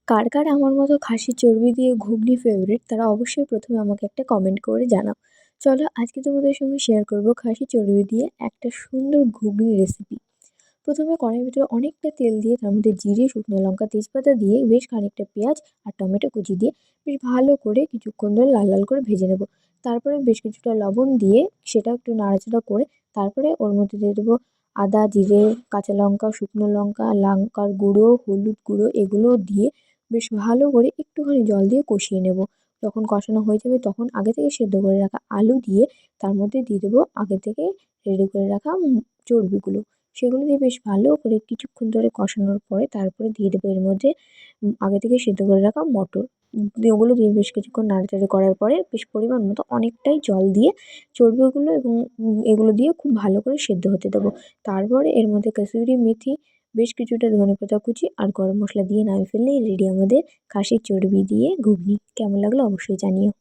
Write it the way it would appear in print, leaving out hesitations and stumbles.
কার কার আমার মতো খাসির চর্বি দিয়ে ঘুগনি ফেভারিট তারা অবশ্যই প্রথমে আমাকে একটা কমেন্ট করে জানাও। চলো আজকে তোমাদের সঙ্গে শেয়ার করব খাসির চর্বি দিয়ে একটা সুন্দর ঘুগনির রেসিপি। প্রথমে কড়াইয়ের ভিতরে অনেকটা তেল দিয়ে তার মধ্যে জিরে, শুকনো লঙ্কা, তেজপাতা দিয়ে বেশ খানিকটা পেঁয়াজ আর টমেটো কুচি দিয়ে বেশ ভালো করে কিছুক্ষণ ধরে লাল লাল করে ভেজে নেব। তারপরে বেশ কিছুটা লবণ দিয়ে সেটা একটু নাড়াচাড়া করে তারপরে ওর মধ্যে দিয়ে দেবো আদা, জিরে, কাঁচা লঙ্কা, শুকনো লঙ্কা, লঙ্কার গুঁড়ো, হলুদ গুঁড়ো এগুলো দিয়ে বেশ ভালো করে একটুখানি জল দিয়ে কষিয়ে নেব। যখন কষানো হয়ে যাবে তখন আগে থেকে সেদ্ধ করে রাখা আলু দিয়ে তার মধ্যে দিয়ে দেবো আগে থেকে রেডি করে রাখা চর্বিগুলো। সেগুলো দিয়ে বেশ ভালো করে কিছুক্ষণ ধরে কষানোর পরে তারপরে দিয়ে দেবো এর মধ্যে আগে থেকে সেদ্ধ করে রাখা মটর। ওগুলো দিয়ে বেশ কিছুক্ষণ নাড়াচাড়া করার পরে বেশ পরিমাণ মতো অনেকটাই জল দিয়ে চর্বিগুলো এবং এগুলো দিয়ে খুব ভালো করে সেদ্ধ হতে দেবো। তারপরে এর মধ্যে কাসুরি মেথি, বেশ কিছুটা ধনেপাতা কুচি আর গরম মসলা দিয়ে নামিয়ে ফেললেই রেডি আমাদের খাসির চর্বি দিয়ে ঘুগনি। কেমন লাগলো অবশ্যই জানিও।